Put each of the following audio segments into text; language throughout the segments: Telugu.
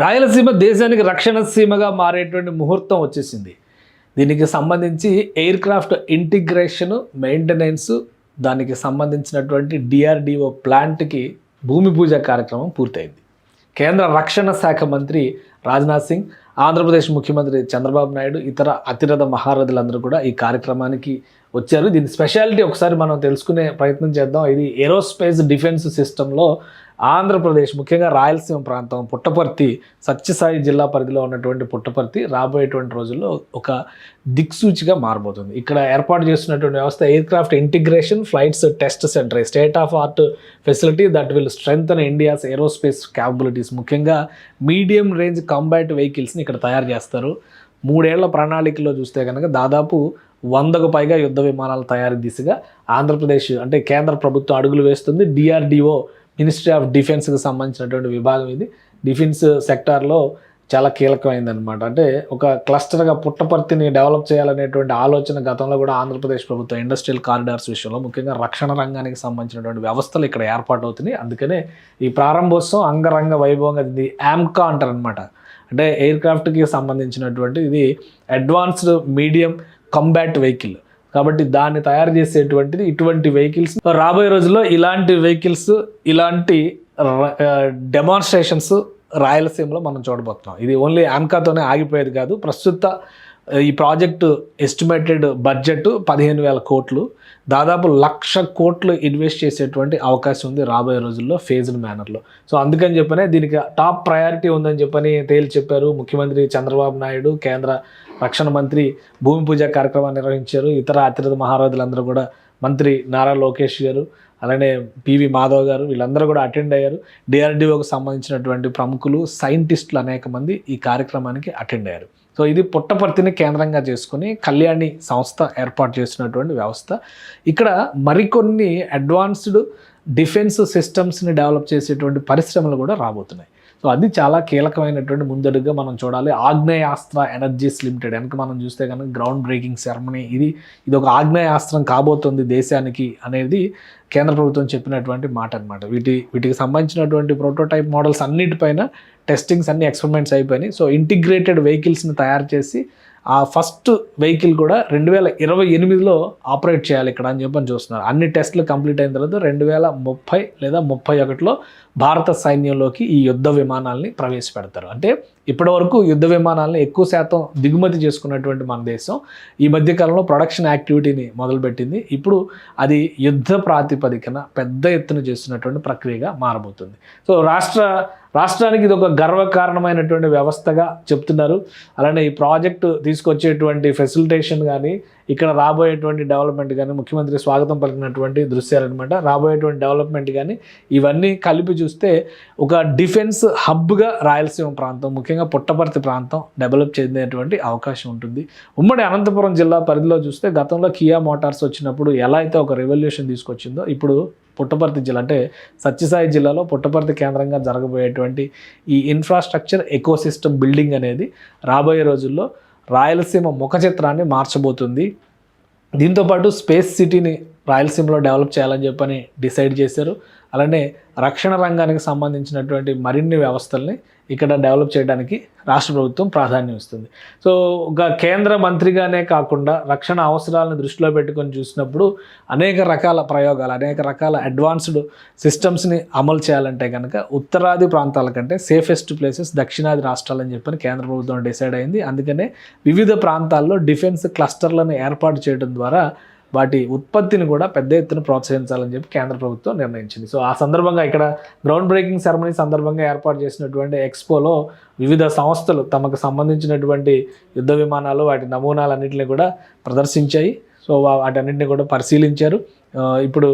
రాయలసీమ దేశానికి రక్షణ సీమగా మారేటువంటి ముహూర్తం వచ్చేసింది. దీనికి సంబంధించి ఎయిర్ క్రాఫ్ట్ ఇంటిగ్రేషన్, మెయింటెనెన్స్, దానికి సంబంధించినటువంటి డిఆర్డిఓ ప్లాంట్కి భూమి పూజ కార్యక్రమం పూర్తయింది. కేంద్ర రక్షణ శాఖ మంత్రి రాజ్నాథ్ సింగ్, ఆంధ్రప్రదేశ్ ముఖ్యమంత్రి చంద్రబాబు నాయుడు, ఇతర అతిరథ మహారథులందరూ కూడా ఈ కార్యక్రమానికి వచ్చారు. దీని స్పెషాలిటీ ఒకసారి మనం తెలుసుకునే ప్రయత్నం చేద్దాం. ఇది ఏరోస్పేస్ డిఫెన్స్ సిస్టంలో ఆంధ్రప్రదేశ్, ముఖ్యంగా రాయలసీమ ప్రాంతం, పుట్టపర్తి, సత్యసాయి జిల్లా పరిధిలో ఉన్నటువంటి పుట్టపర్తి రాబోయేటువంటి రోజుల్లో ఒక దిక్సూచిగా మారబోతుంది. ఇక్కడ ఏర్పాటు చేస్తున్నటువంటి వ్యవస్థ air craft integration flights test centre, state of art facility that will strengthen India's aerospace capabilities. ముఖ్యంగా మీడియం రేంజ్ కాంబాట్ వెహికల్స్ని ఇక్కడ తయారు చేస్తారు. 3 ఏళ్ల ప్రణాళికలో చూస్తే కనుక దాదాపు 100కు పైగా యుద్ధ విమానాల తయారీ దిశగా ఆంధ్రప్రదేశ్ అంటే కేంద్ర ప్రభుత్వం అడుగులు వేస్తుంది. డిఆర్డిఓ, మినిస్ట్రీ ఆఫ్ డిఫెన్స్కి సంబంధించినటువంటి విభాగం ఇది. డిఫెన్స్ సెక్టార్లో చాలా కీలకమైందనమాట. అంటే ఒక క్లస్టర్గా పుట్టపర్తిని డెవలప్ చేయాలనేటువంటి ఆలోచన గతంలో కూడా ఆంధ్రప్రదేశ్ ప్రభుత్వం ఇండస్ట్రియల్ కారిడార్స్ విషయంలో, ముఖ్యంగా రక్షణ రంగానికి సంబంధించినటువంటి వ్యవస్థలు ఇక్కడ ఏర్పాటు అవుతున్నాయి. అందుకనే ఈ ప్రారంభోత్సవం అంగరంగ వైభవంగా ఇది యామ్కా అంటారనమాట. అంటే ఎయిర్ క్రాఫ్ట్కి సంబంధించినటువంటి ఇది అడ్వాన్స్డ్ మీడియం కంబాట్ వెహికల్ కాబట్టి దాన్ని తయారు చేసేటువంటిది ఇటువంటి వెహికల్స్. రాబోయే రోజుల్లో ఇలాంటి వెహికల్స్, ఇలాంటి డెమాన్స్ట్రేషన్స్ రాయలసీమలో మనం చూడబోతున్నాం. ఇది ఓన్లీ ఆమ్కాతోనే ఆగిపోయేది కాదు. ప్రస్తుత ఈ ప్రాజెక్టు ఎస్టిమేటెడ్ బడ్జెట్ 15,000 కోట్లు, దాదాపు 1,00,000 కోట్లు ఇన్వెస్ట్ చేసేటువంటి అవకాశం ఉంది రాబోయే రోజుల్లో ఫేజ్డ్ మేనర్లో. సో అందుకని చెప్పనే దీనికి టాప్ ప్రయారిటీ ఉందని చెప్పని తేల్చి చెప్పారు ముఖ్యమంత్రి చంద్రబాబు నాయుడు. కేంద్ర రక్షణ మంత్రి భూమి పూజ కార్యక్రమాన్ని నిర్వహించారు. ఇతర అతిరథ మహారథులందరూ కూడా, మంత్రి నారా లోకేష్ గారు, అలానే పివి మాధవ్ గారు, వీళ్ళందరూ కూడా అటెండ్ అయ్యారు. డిఆర్డిఓకి సంబంధించినటువంటి ప్రముఖులు, సైంటిస్టులు అనేక మంది ఈ కార్యక్రమానికి అటెండ్ అయ్యారు. సో ఇది పుట్టపర్తిని కేంద్రంగా చేసుకుని కళ్యాణి సంస్థ ఏర్పాటు చేసినటువంటి వ్యవస్థ. ఇక్కడ మరికొన్ని అడ్వాన్స్డ్ డిఫెన్స్ సిస్టమ్స్ని డెవలప్ చేసేటువంటి పరిశ్రమలు కూడా రాబోతున్నాయి. సో అది చాలా కీలకమైనటువంటి ముందడుగుగా మనం చూడాలి. ఆగ్నేయాస్త్ర ఎనర్జీస్ లిమిటెడ్ వెనక మనం చూస్తే కనుక గ్రౌండ్ బ్రేకింగ్ సెరమనీ, ఇది ఒక ఆగ్నేయాస్త్రం కాబోతుంది దేశానికి అనేది కేంద్ర ప్రభుత్వం చెప్పినటువంటి మాట అనమాట. వీటికి సంబంధించినటువంటి ప్రోటోటైప్ మోడల్స్ అన్నిటిపైన టెస్టింగ్స్, అన్ని ఎక్స్పెరిమెంట్స్ అయిపోయినాయి. సో ఇంటిగ్రేటెడ్ వెహికల్స్ని తయారు చేసి ఆ ఫస్ట్ వెహికల్ కూడా 2028లో ఆపరేట్ చేయాలి ఇక్కడ అని చెప్పని చూస్తున్నారు. అన్ని టెస్టులు కంప్లీట్ అయిన తర్వాత 2030 లేదా 31లో భారత సైన్యంలోకి ఈ యుద్ధ విమానాలని ప్రవేశపెడతారు. అంటే ఇప్పటి వరకు యుద్ధ విమానాలను ఎక్కువ శాతం దిగుమతి చేసుకున్నటువంటి మన దేశం ఈ మధ్యకాలంలో ప్రొడక్షన్ యాక్టివిటీని మొదలుపెట్టింది. ఇప్పుడు అది యుద్ధ ప్రాతిపదికన పెద్ద ఎత్తున చేస్తున్నటువంటి ప్రక్రియగా మారబోతుంది. సో రాష్ట్రానికి ఇది ఒక గర్వకారణమైనటువంటి వ్యవస్థగా చెప్తున్నారు. అలానే ఈ ప్రాజెక్టు తీసుకొచ్చేటువంటి ఫెసిలిటేషన్ కానీ, ఇక్కడ రాబోయేటువంటి డెవలప్మెంట్ కానీ, ముఖ్యమంత్రి స్వాగతం పలికినటువంటి దృశ్యాలన్నమాట. రాబోయేటువంటి డెవలప్మెంట్ కానీ ఇవన్నీ కలిపి చూస్తే ఒక డిఫెన్స్ హబ్గా రాయలసీమ ప్రాంతం, ముఖ్యంగా పుట్టపర్తి ప్రాంతం డెవలప్ చెందేటువంటి అవకాశం ఉంటుంది. ఉమ్మడి అనంతపురం జిల్లా పరిధిలో చూస్తే గతంలో కియా మోటార్స్ వచ్చినప్పుడు ఎలా అయితే ఒక రెవల్యూషన్ తీసుకొచ్చిందో, ఇప్పుడు పుట్టపర్తి జిల్లా అంటే సత్యసాయి జిల్లాలో పుట్టపర్తి కేంద్రంగా జరగబోయేటువంటి ఈ ఇన్ఫ్రాస్ట్రక్చర్ ఎకోసిస్టమ్ బిల్డింగ్ అనేది రాబోయే రోజుల్లో రాయలసీమ ముఖ చిత్రాన్ని మార్చబోతుంది. దీంతోపాటు స్పేస్ సిటీని రాయలసీమలో డెవలప్ చేయాలని చెప్పని డిసైడ్ చేశారు. అలానే రక్షణ రంగానికి సంబంధించినటువంటి మరిన్ని వ్యవస్థల్ని ఇక్కడ డెవలప్ చేయడానికి రాష్ట్ర ప్రభుత్వం ప్రాధాన్యం ఇస్తుంది. సో ఒక కేంద్ర మంత్రిగానే కాకుండా రక్షణ అవసరాలను దృష్టిలో పెట్టుకొని చూసినప్పుడు అనేక రకాల ప్రయోగాలు, అనేక రకాల అడ్వాన్స్డ్ సిస్టమ్స్ని అమలు చేయాలంటే కనుక ఉత్తరాది ప్రాంతాల కంటే సేఫెస్ట్ ప్లేసెస్ దక్షిణాది రాష్ట్రాలని చెప్పని కేంద్ర ప్రభుత్వం డిసైడ్ అయింది. అందుకనే వివిధ ప్రాంతాల్లో డిఫెన్స్ క్లస్టర్లను ఏర్పాటు చేయడం ద్వారా వాటి ఉత్పత్తిని కూడా పెద్ద ఎత్తున ప్రోత్సహించాలని చెప్పి కేంద్ర ప్రభుత్వం నిర్ణయించింది. సో ఆ సందర్భంగా ఇక్కడ గ్రౌండ్ బ్రేకింగ్ సెరమనీ సందర్భంగా ఏర్పాటు చేసినటువంటి ఎక్స్పోలో వివిధ సంస్థలు తమకు సంబంధించినటువంటి యుద్ధ విమానాలు, వాటి నమూనాలన్నింటినీ కూడా ప్రదర్శించాయి. సో వాటన్నింటినీ కూడా పరిశీలించారు. ఇప్పుడు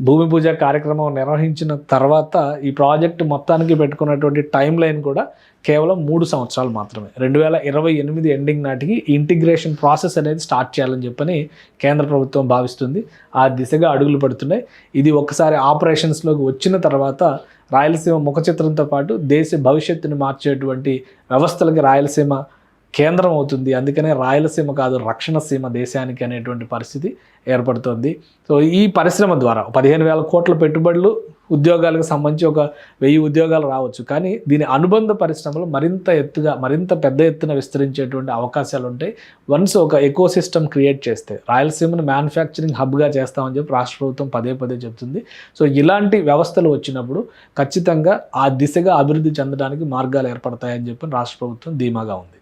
భూమి పూజ కార్యక్రమం నిర్వహించిన తర్వాత ఈ ప్రాజెక్టు మొత్తానికి పెట్టుకున్నటువంటి టైం లైన్ కూడా కేవలం 3 సంవత్సరాలు మాత్రమే. 2028 ఎండింగ్ నాటికి ఇంటిగ్రేషన్ ప్రాసెస్ అనేది స్టార్ట్ చేయాలని చెప్పని కేంద్ర ప్రభుత్వం భావిస్తుంది. ఆ దిశగా అడుగులు పడుతున్నాయి. ఇది ఒకసారి ఆపరేషన్స్లోకి వచ్చిన తర్వాత రాయలసీమ ముఖ చిత్రంతో పాటు దేశ భవిష్యత్తుని మార్చేటువంటి వ్యవస్థలకి రాయలసీమ కేంద్రం అవుతుంది. అందుకనే రాయలసీమ కాదు రక్షణ సీమ దేశానికి అనేటువంటి పరిస్థితి ఏర్పడుతుంది. సో ఈ పరిశ్రమ ద్వారా 15,000 కోట్ల పెట్టుబడులు, ఉద్యోగాలకు సంబంధించి ఒక 1000 ఉద్యోగాలు రావచ్చు. కానీ దీని అనుబంధ పరిశ్రమలు మరింత పెద్ద ఎత్తున విస్తరించేటువంటి అవకాశాలు ఉంటాయి. వన్స్ ఒక ఎకో సిస్టమ్ క్రియేట్ చేస్తే రాయలసీమను మ్యానుఫ్యాక్చరింగ్ హబ్గా చేస్తామని చెప్పి రాష్ట్ర ప్రభుత్వం పదే చెప్తుంది. సో ఇలాంటి వ్యవస్థలు వచ్చినప్పుడు ఖచ్చితంగా ఆ దిశగా అభివృద్ధి చెందడానికి మార్గాలు ఏర్పడతాయని చెప్పి రాష్ట్ర ప్రభుత్వం ధీమాగా ఉంది.